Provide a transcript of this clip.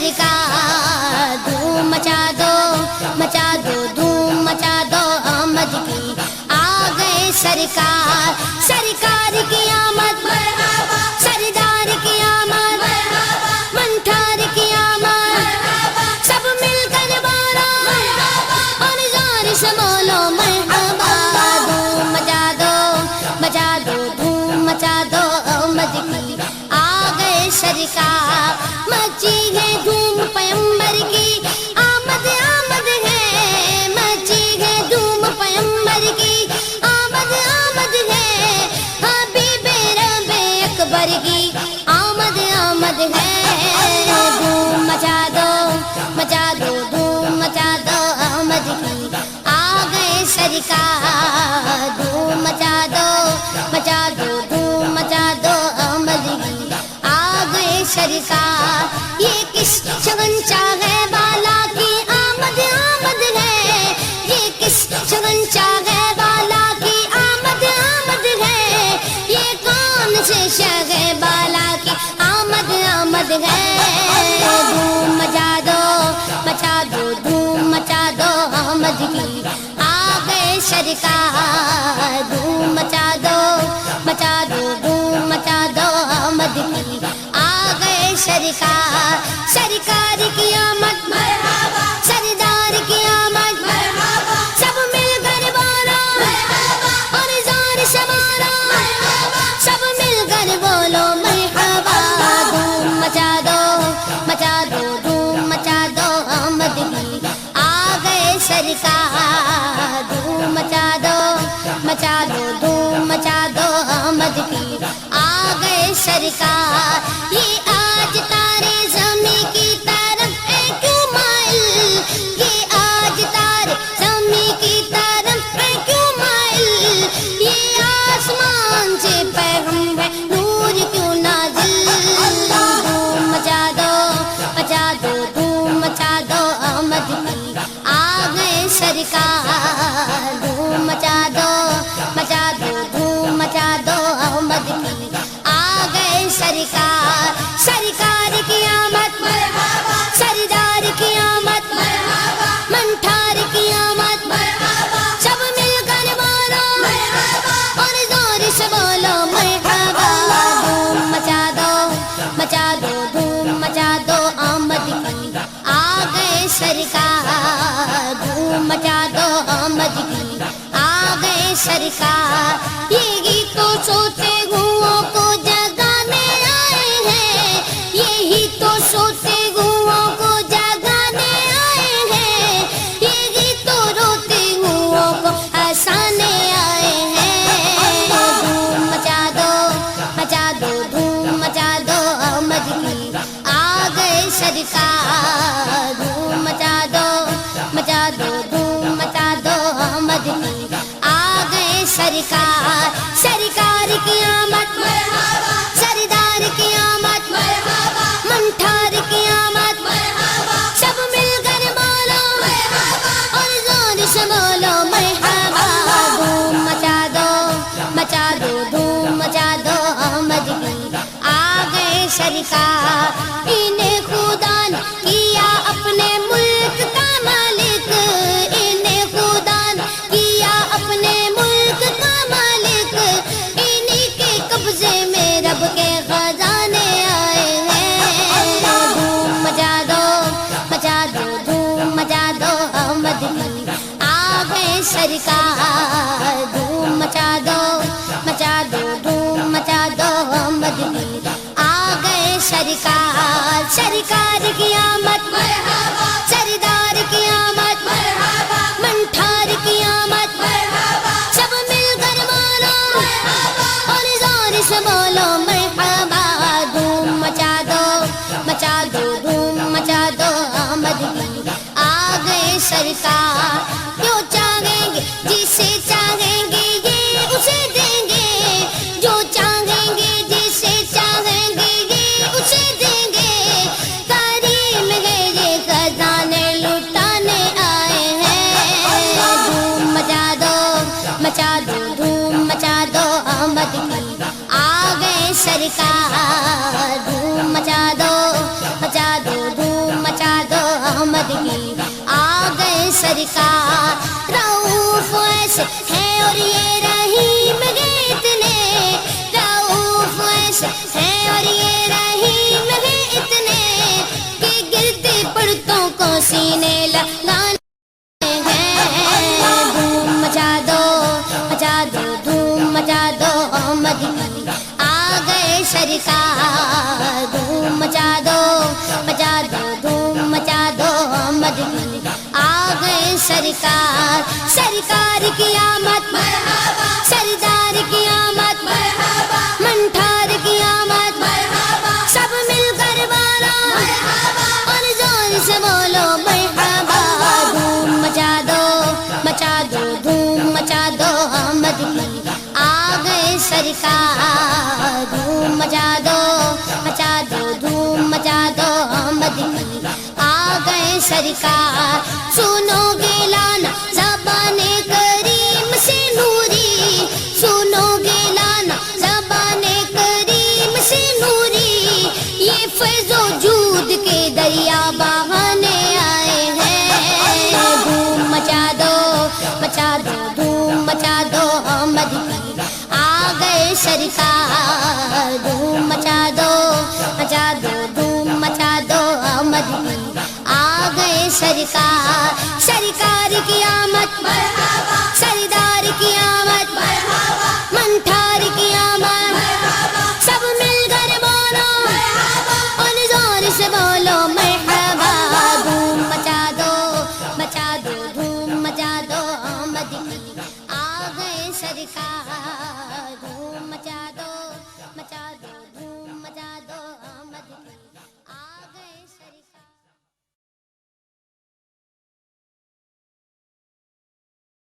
سرکار دھوم مچا دو دھوم مچا دو آمد کی آ گئے سرکار سرکار کی آمد مرحبا سردار کی آمد مرحبا منٹھار کی آمد سب مل کر بولو مرحبا اور زور سے بولو مرحبا دھوم مچا دو دھوم مچا دو آمد کی آ گئے سرکار مچی ہے دھوم پیمبر کی آمد آمد ہے مچی ہے دھوم پیمبر کی آمد آمد ہے حبیب رب اکبر کی آمد آمد ہے دھوم مچا دو دھوم مچا دو آمد کی آ گئے سرکار دھوم مچا دو دھوم مچا دو آمد کی آ گئے سرکار یہ کس شگن چاہے بالا کی آمد آمد ہے یہ کس شگن چاہے بالا کی آمد آمد ہے یہ کون سے شگے بالا کی آمد آمد ہے دھوم مچا دو دھوم مچا دو آمد کی آ گئے سرکار دھوم مچا دو دھوم مچا دو آمد کی آ گئے سرکار سرکار کی آمد مرحبا سردار کی آمد مرحبا سب مل کر بولو مرحبا اور زور سے بولو مرحبا سب مل کر بولو مرحبا دھوم مچا دو دھوم مچا دو آمد کی آ گئے سرکار دھوم مچا دو دھوم مچا دو آمد کی آ گئے سرکار یہ آج تارے زمیں کی طرف ہے کیوں مائل یہ آج تارے زمیں کی طرف ہے کیوں مائل یہ آسمان سے پیغام ہے نور کیوں نازل دھوم مچا دو دھوم مچا دو آمد کی آ گئے سرکار دھوم مچا دو دھوم مچا دو آمد کی آ گئے سرکار سرکار کی آمد مرحبا سردار کی آمد مرحبا منٹھار کی آمد مرحبا سب مل کر بولو مرحبا اور زور سے بولو مرحبا دھوم مچا دو دھوم مچا دو آمد کی آ گئے سرکار دھوم مچا دو آمد کی آ گئے سرکار یہ گیتوں سوتے گھوؤں کو جگانے آئے ہیں یہی تو سوتے گھوؤں کو جگانے آئے ہیں یہ گیتوں روتے گھوؤں کو ہنسانے آئے ہیں دھوم مچا دو دھوم مچا دو آمد کی آ گئے سرکار دھوم مچا دو دھوم مچا دو آمد کی آ گئے سرکار سرکار کی آمد مرحبا سردار کی آمد مرحبا منٹھار کی آمد مرحبا سب مل کر بولو مرحبا اور زور سے بولو مرحبا دھوم مچا دو دھوم مچا دو آمد کی آ گئے سرکار انہیں خدا نے کیا اپنے ملک کا مالک انہیں خدا نے کیا اپنے ملک کا مالک انہی کے قبضے میں رب کے خزانے آئے ہیں دھوم مچا دو دھوم مچا دو آمد کی آ گئے سرکار دھوم مچا دو دھوم مچا دو آمد کی آ گئے سرکار سرکار کی آمد مرحبا سردار کی آمد مرحبا منٹھار کی آمد مرحبا سب مل کر بولو مرحبا اور زور سے بولو مرحبا دھوم مچا دو دھوم مچا دو آمد کی آ گئے سرکار جو چاہیں گے جسے چاہیں گے یہ اسے دیں گے جو چاہیں گے جسے چاہیں گے یہ اسے دیں گے کریم ہے یہ خزانے لٹانے آئے ہیں دھوم مچا دو دھوم مچا دو آمد کی آ گئے سرکار دھوم مچا دو دھوم ہیں اور یہ رحیم ہے اتنے کہ گرتے پڑتوں کو سینے لگانے ہیں. دھوم مچا دو دھوم مچا دو مدنی آ گئے سرکار. دھوم مچا دو دھوم مچا دو مدنی آ گئے سرکار. سرکار کی آمد مرحبا، سردار کی آمد مرحبا، منٹھار کی آمد مرحبا، سب مل کر بارا مرحبا اور زور سے بولو مرحبا. دھوم مچا دو دھوم مچا دو مدنی آ گئے سرکار. دھوم مچا دو دھوم مچا دو مدنی آ گئے سرکار. سنو گے لانا زبان کریم سے نوری، سنو گے لانا زبان کریم سے نوری، یہ فیض و جود کے دریا بہانے آئے ہیں. دھوم مچا دو دھوم مچا دو مدنی آ گئے سرکار. دھوم مچا دو دھوم مچا دو مدنی آ گئے سرکار. سرکار کی آمد مرحبا، سردار کی آمد مرحبا، منٹھار کی آمد مرحبا، سب مل کر بولو مرحبا اور زور سے بولو مرحبا. دھوم مچا دو دھوم مچا دو مدنی آ گئے سرکار.